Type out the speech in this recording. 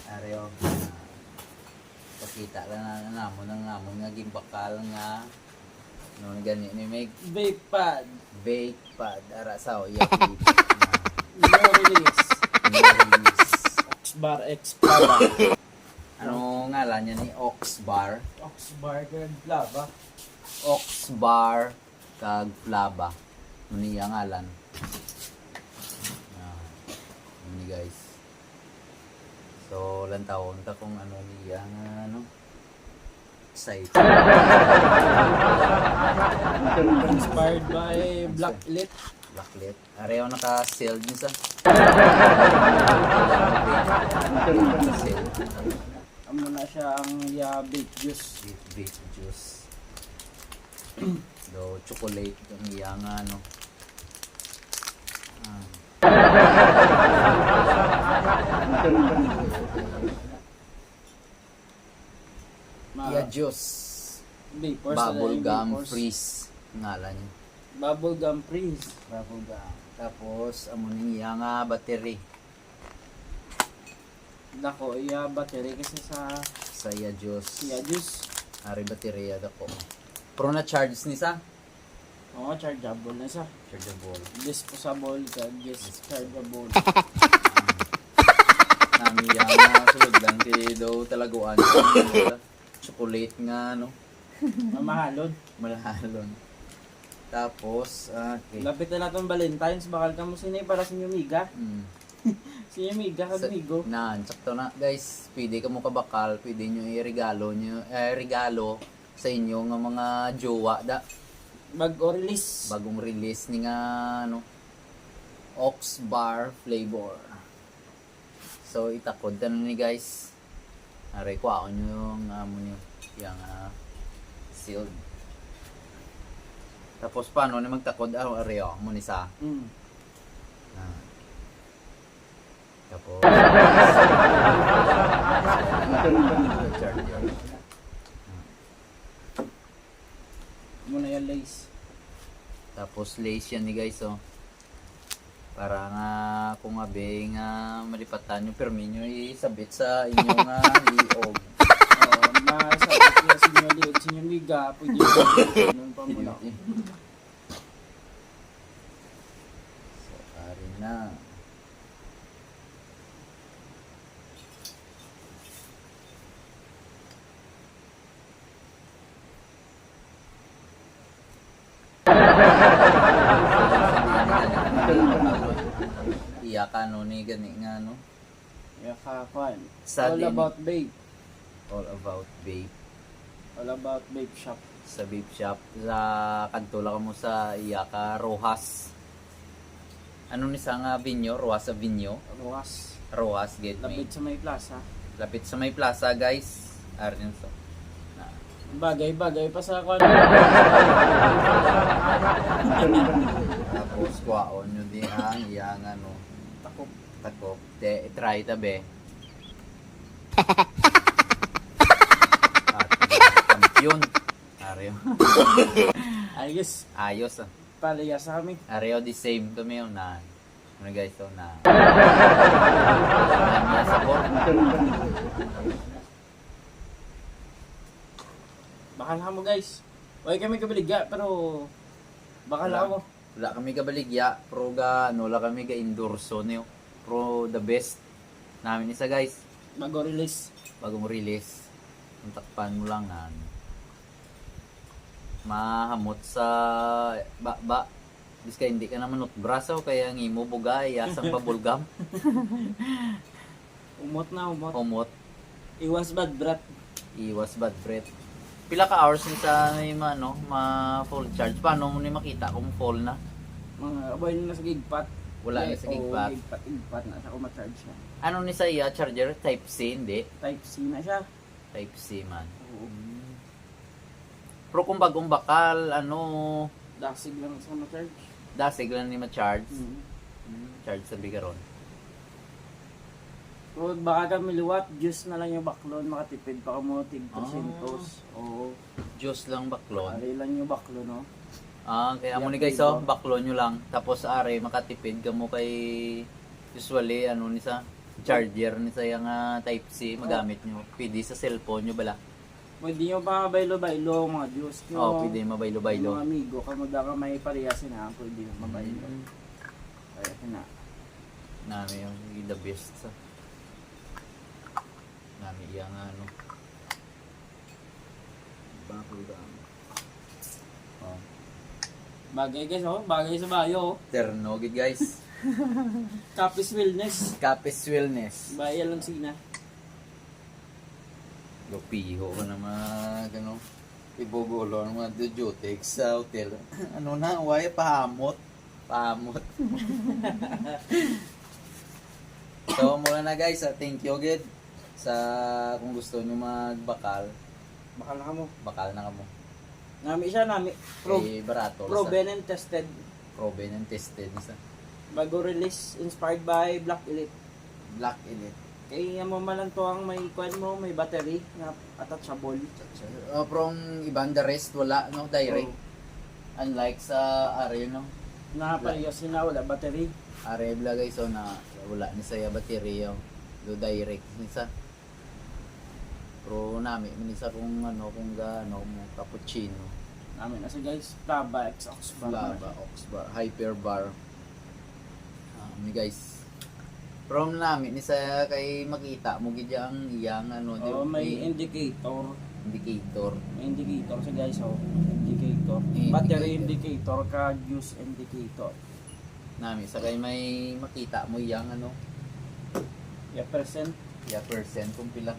Areo. Pakita lang na namon nga gimbakal nga no gani ni may Vape pad. vape pad ara sa iya vape. No release. Oxbar X Plava. Ano ngalan niya ni Oxbar? Oxbar kag Plava. Oxbar kag Flava. Ano niya ngalan? Ini guys. So lantawon ta kung ano niya nga ano site. Inspired by Black Elite. Blacklit. Areo naka-sealed niya sa. Sealed. Amo na siya ang vape juice. Vape juice. Do chocolate ang iya nga ano. Iya juice. Vapors. Bubble gum freeze ngalan niya. Bubble gum freeze. Bubble gum. Tapos amo ning iya nga battery Dako iya battery kasi sa sa iya juice. iya juice. Ari battery dako. Pero na charge ni sa Oo, chargeable na siya. chargeable. Disposable ka, dischargeable. Nami iya nga sulod lang kay daw talaguan sa chocolate nga no. Mamahalod. Malahalon. Tapos okay. Lapit na natin Valentine's, bakal ka mo sinay para sa inyo miga. Si Miga kamigo. Sakto na guys, pwede ka mo kabakal, pwede nyo regalo sa inyo nga mga jowa da. Bago release. Bagong release ni nga ano, Ox Bar flavor. So itakod na ni guys. Aray ko ako nyo yung amo nyo, yung sealed. Tapos paano na magtakod areo mo ni sa. Tapos charger. Muna yung lace. Tapos lace yan ni guys oh. Para nga kung abe nga malipatan yung permi nyo isabit sa inyong liog. Masakit niya sa inyo liog, sa inyo miga, pwede yung pa muna. So, pari na. Iya ka no ni gani nga no. Yakakwan. Sa All din- about vape. All about vape. All about vape shop. Sa vape shop sa kanto lang mo sa iya ka Rojas. Ano ni sa nga Vinyo? Rojas Vinyo? Ruas. Rojas Gateway. Lapit sa may plaza. Lapit sa may plaza guys. Arin so. Bagay-bagay pa sa kwan. Tapos kuwaon nyo di ang iyang ano. Takop. Takop. Try tabi. Kampiyon. Areo. Ayos. Ayos ah. Palaya sa kami. Areo the same to me na. Ano guys to na. Namiya sa bor. Bakal mo guys. Huwag kami kabaligya pero bakal mo. Wala kami kabaligya. Pro ga ano wala kami ga endorso niyo. Pro the best namin isa guys. Bago release. Bagong release. Ang takpan mo lang na mahamot sa ba bis ka hindi ka naman braso kaya ngimo bugay asang pabulgam. Umot na umot. Umot. Iwas bad brat. Iwas bad breath. Pila ka hours ni sa ano, ma full charge. Paano mo ni makita kung full na? Mga aboy na sa gigpat. Wala na sa gigpat. Gigpat na siya kung ma-charge siya. Ano ni sa iya charger? Type C, hindi? Type C na siya. Type C man. Oo. Pero kung bagong bakal, ano, Dasig lang sa ma-charge. dasig lang ni ma-charge. Mm. Charge sa bigaron. Kung baka kami liwat, juice na lang yung baklon, makatipid pa ka mo tig 300. Oo. Diyos lang baklon. Ari lang yung baklon, no? Kaya mo ni guys, baklo nyo lang. Tapos are, makatipid ka mo kay usually, ano ni sa charger ni sa yung type C, magamit nyo. Pwede sa cellphone nyo bala. Pwede nyo pa baylo-baylo mga Diyos nyo. Pwede mabaylo-baylo. Mga amigo, kamuda ka may parehas na, pwede nyo mabaylo. Kaya na. Nami yung the best sa. Nami yung ano. Baklo lang. Bagay guys, bagay sa bayo. Terno, gid guys. Kapis Wellness. Kapis Wellness. Bayan lang sina. Lupiho ko na mga, ano, ibogulo ng mga dutex sa hotel. Ano na, why pahamot? Pahamot. So, mula na guys, thank you agad sa kung gusto nyo magbakal. Bakal na ka mo. Bakal na kamo. Nami siya, nami. Barato. Proven and tested. Proven and tested. Sa Bago release, inspired by Black Elite. Black Elite. Kaya mo man lang to ang may kwan mo, may battery na attachable. From ibang the rest, wala, no? Direct. Unlike sa Ariel, no? Naparehas sila, wala battery. Ariel guys, so na wala ni saya baterya. Do direct ni sa. Pero nami minisa kung ano kung gaano mo cappuccino. Namin na guys, Flava X Oxbar. Flava, Oxbar, Hyperbar. Ni guys. From namin ni sa kay makita mo gid ang iyang ano Oh, may indicator. indicator. May indicator sa guys, indicator. Indicator. Battery indicator ka use indicator. Nami sa kay may makita mo iyang ano, Yeah, percent. ya percent kung pila.